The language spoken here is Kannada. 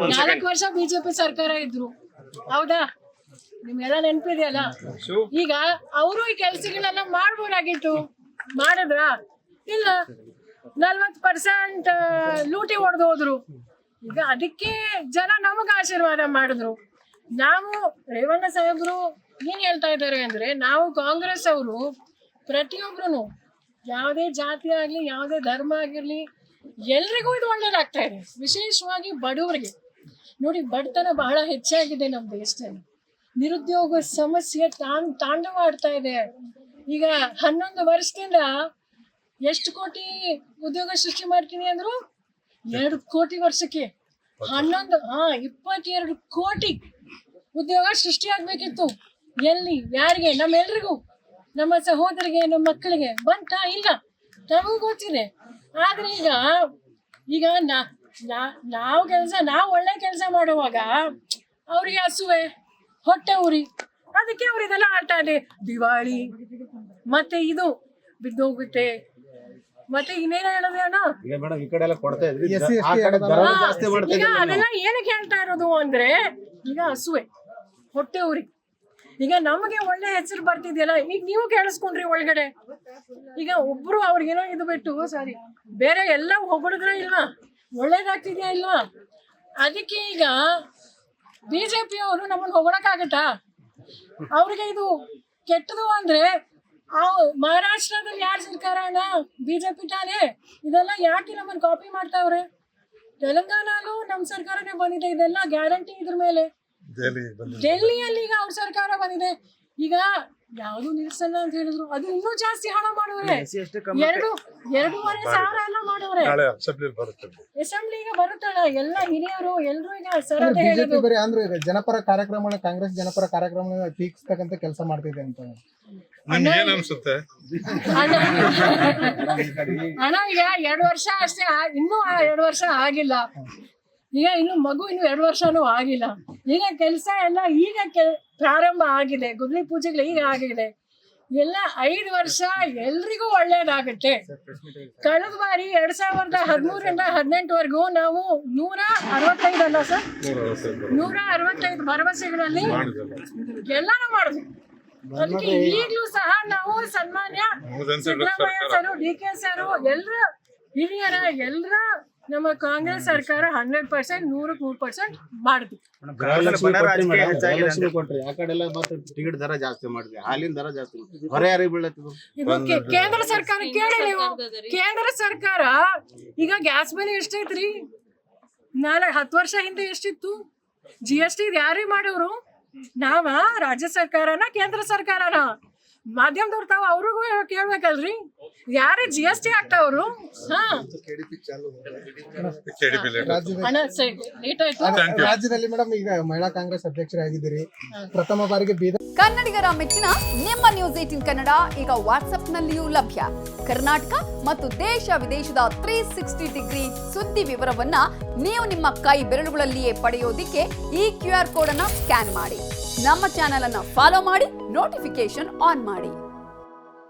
4 ವರ್ಷ ಬಿಜೆಪಿ ಸರ್ಕಾರ ಇದ್ರು, ಹೌದಾ? ನಿಮ್ಗೆಲ್ಲ ನೆನಪಿದೆಯಲ್ಲ. ಈಗ ಅವರು ಈ ಕೆಲಸಗಳೆಲ್ಲ ಮಾಡ್ಬೋದಾಗಿತ್ತು, ಮಾಡಿದ್ರ? ಇಲ್ಲ, 40% ಲೂಟಿ ಹೊಡೆದು ಹೋದ್ರು. ಈಗ ಅದಕ್ಕೆ ಜನ ನಮಗ ಆಶೀರ್ವಾದ ಮಾಡಿದ್ರು. ನಾವು ರೇವಣ್ಣ ಸಾಹೇಬ್ರು ಏನ್ ಹೇಳ್ತಾ ಇದ್ದಾರೆ ಅಂದ್ರೆ, ನಾವು ಕಾಂಗ್ರೆಸ್ ಅವರು ಪ್ರತಿಯೊಬ್ರು ಯಾವುದೇ ಜಾತಿ ಆಗ್ಲಿ, ಯಾವುದೇ ಧರ್ಮ ಆಗಿರ್ಲಿ, ಎಲ್ರಿಗೂ ಇದು ಒಳ್ಳೇದಾಗ್ತಾ ಇದೆ. ವಿಶೇಷವಾಗಿ ಬಡವರಿಗೆ ನೋಡಿ, ಬಡತನ ಬಹಳ ಹೆಚ್ಚಾಗಿದೆ ನಮ್ಮ ದೇಶದಲ್ಲಿ. ನಿರುದ್ಯೋಗ ಸಮಸ್ಯೆ ತಾಂಡವ ಆಡ್ತಾ ಇದೆ. ಈಗ 11 ವರ್ಷದಿಂದ ಎಷ್ಟು ಕೋಟಿ ಉದ್ಯೋಗ ಸೃಷ್ಟಿ ಮಾಡ್ತೀನಿ ಅಂದ್ರು? 2 ಕೋಟಿ ವರ್ಷಕ್ಕೆ 22 ಕೋಟಿ ಉದ್ಯೋಗ ಸೃಷ್ಟಿ ಆಗ್ಬೇಕಿತ್ತು. ಎಲ್ಲಿ, ಯಾರಿಗೆ? ನಮ್ಮೆಲ್ರಿಗೂ, ನಮ್ಮ ಸಹೋದರಿಗೆ, ನಮ್ಮ ಮಕ್ಕಳಿಗೆ ಬಂತ? ಇಲ್ಲ, ನಮಗೂ ಗೊತ್ತಿದೆ. ಆದ್ರೆ ಈಗ ನಾವು ಒಳ್ಳೆ ಕೆಲಸ ಮಾಡುವಾಗ ಅವ್ರಿಗೆ ಹಸುವೆ, ಹೊಟ್ಟೆ ಉರಿ, ಅದಕ್ಕೆ ಅವ್ರು ಇದೆಲ್ಲ ಆಡ್ತಾ ಇದೆ. ದಿವಾಳಿ ಮತ್ತೆ ಇದು ಬಿದ್ದೋಗುತ್ತೆ, ಮತ್ತೆ ಇನ್ನೇನ ಹೇಳೋದು ಅಣ್ಣ, ಈಗ ಅದೆಲ್ಲ ಏನಕ್ಕೆ ಹೇಳ್ತಾ ಇರೋದು ಅಂದ್ರೆ, ಈಗ ಹಸುವೆ, ಹೊಟ್ಟೆ ಉರಿ. ಈಗ ನಮಗೆ ಒಳ್ಳೆ ಹೆಸರು ಬರ್ತಿದ್ಯಲ್ಲ, ಈಗ ನೀವು ಕೇಳಿಸ್ಕೊಂಡ್ರಿ ಒಳಗಡೆ. ಈಗ ಒಬ್ರು ಅವ್ರಿಗೇನೋ ಇದು ಬಿಟ್ಟು ಸಾರಿ ಬೇರೆ ಎಲ್ಲ ಹೊಗಳಿದ್ರೆ ಇಲ್ವಾ? ಒಳ್ಳೇದಾಗ್ತಿದ್ಯಾ ಇಲ್ವಾ? ಅದಕ್ಕೆ ಈಗ ಬಿಜೆಪಿ ಅವರು ನಮ್ಮನ್ನು ಹೊಗಳಕ್ಕಾಗತ್ತಾ? ಅವ್ರಿಗೆ ಇದು ಕೆಟ್ಟದು ಅಂದ್ರೆ, ಮಹಾರಾಷ್ಟ್ರದಲ್ಲಿ ಯಾರ ಸರ್ಕಾರನ? ಬಿಜೆಪಿ ತಾನೇ. ಇದೆಲ್ಲ ಯಾಕೆ ನಮ್ಮನ್ನು ಕಾಪಿ ಮಾಡ್ತಾವ್ರೆ? ತೆಲಂಗಾಣಲ್ಲೂ ನಮ್ಮ ಸರ್ಕಾರನೇ ಬಂದಿದೆ, ಇದೆಲ್ಲ ಗ್ಯಾರಂಟಿ ಇದ್ರ ಮೇಲೆ. ಡೆಲ್ಲಿಯಲ್ಲಿ ಈಗ ಅವ್ರ ಸರ್ಕಾರ ಬಂದಿದೆ. ಈಗ ಯಾವುದು ನಿಲ್ಸಲ್ಲ ಅಂತ ಹೇಳಿದ್ರು, ಅದು ಇನ್ನೂ ಜಾಸ್ತಿ ಹಣ ಮಾಡೋರೆ. 2,500 ಎಲ್ಲ ಮಾಡೋರೆ. ಅಸೆಂಬ್ಲಿಗೆ ಬರುತ್ತಲ್ಲ ಎಲ್ಲ ಹಿರಿಯರು ಎಲ್ರು. ಈಗ ಸರ್ ಅಂದ್ರೆ ಜನಪರ ಕಾರ್ಯಕ್ರಮ, ಕಾಂಗ್ರೆಸ್ ಜನಪರ ಕಾರ್ಯಕ್ರಮ ಟೀಕಿಸ್ತಕ್ಕಂತ ಕೆಲಸ ಮಾಡ್ತಿದೆ ಅಂತ ಅಣ್ಣ. ಈಗ 2 ವರ್ಷ ಅಷ್ಟೇ, ಇನ್ನೂ 2 ವರ್ಷ ಆಗಿಲ್ಲ. ಈಗ ಇನ್ನು 2 ವರ್ಷನೂ ಆಗಿಲ್ಲ. ಈಗ ಕೆಲಸ ಎಲ್ಲ ಈಗ ಪ್ರಾರಂಭ ಆಗಿದೆ. ಗುದ್ಲಿ ಪೂಜೆಗಳು ಈಗ ಆಗಿದೆ. ಎಲ್ಲ 5 ವರ್ಷ ಎಲ್ರಿಗೂ ಒಳ್ಳೇದಾಗುತ್ತೆ. ಕಳೆದ ಬಾರಿ 2013ರಿಂದ 2018 ನಾವು 165 ಅಲ್ಲ ಸರ್, 165 ಭರವಸೆಗಳಲ್ಲಿ ಎಲ್ಲಾನು ಮಾಡಿದ್ವಿ. ಅದಕ್ಕೆ ಈಗಲೂ ಸಹ ನಾವು ಸನ್ಮಾನ್ಯ ಸಿದ್ದರಾಮಯ್ಯ ಸರ್, DK ಸರ್, ಎಲ್ಲರ ಹಿರಿಯರ ಎಲ್ಲರ ನಮ್ಮ ಕಾಂಗ್ರೆಸ್ ಸರ್ಕಾರ 100% 100% ಮಾಡಿದ್ವಿ. ಟಿಕೆಟ್ ದರ ಜಾಸ್ತಿ ಮಾಡಿದ್ವಿ, ಹಾಲಿನ ದರ ಜಾಸ್ತಿ ಹೊರ ಯಾರಿಗೆ ಬೀಳತ್ತಿದ್ರು? ಇದು ಕೇಂದ್ರ ಸರ್ಕಾರ ಕೇಳಿ ನೀವು. ಕೇಂದ್ರ ಸರ್ಕಾರ ಈಗ ಗ್ಯಾಸ್ ಬೆಲೆ ಎಷ್ಟೈತ್ರಿ? 10 ವರ್ಷ ಹಿಂದೆ ಎಷ್ಟಿತ್ತು? GST ಯಾರೇ ಮಾಡೋರು? ನಾವ? ರಾಜ್ಯ ಸರ್ಕಾರನ? ಕೇಂದ್ರ ಸರ್ಕಾರನ? ಮಾಧ್ಯಮದವ್ರು ತಾವು ಅವ್ರಿಗೂ ಕೇಳ್ಬೇಕಲ್ರಿ, ಯಾರೇ GST ಹಾಕ್ತಾವ್ರು? ರಾಜ್ಯದಲ್ಲಿ ಮೇಡಮ್ ಈಗ ಮಹಿಳಾ ಕಾಂಗ್ರೆಸ್ ಅಧ್ಯಕ್ಷರಾಗಿದ್ದೀರಿ, ಪ್ರಥಮ ಬಾರಿಗೆ ಬೀದರ್. ಕನ್ನಡಿಗರ ಮೆಚ್ಚಿನ ನಿಮ್ಮ ನ್ಯೂಸ್ 18 ಕನ್ನಡ ಈಗ ವಾಟ್ಸ್ಆಪ್ನಲ್ಲಿಯೂ ಲಭ್ಯ. ಕರ್ನಾಟಕ ಮತ್ತು ದೇಶ ವಿದೇಶದ 360 ಡಿಗ್ರಿ ಸುದ್ದಿ ವಿವರವನ್ನ ನೀವು ನಿಮ್ಮ ಕೈ ಬೆರಳುಗಳಲ್ಲಿಯೇ ಪಡೆಯೋದಿಕ್ಕೆ ಈ QR ಕೋಡ್ ಅನ್ನ ಸ್ಕ್ಯಾನ್ ಮಾಡಿ. ನಮ್ಮ ಚಾನೆಲ್ ಅನ್ನ ಫಾಲೋ ಮಾಡಿ, ನೋಟಿಫಿಕೇಶನ್ ಆನ್ ಮಾಡಿ.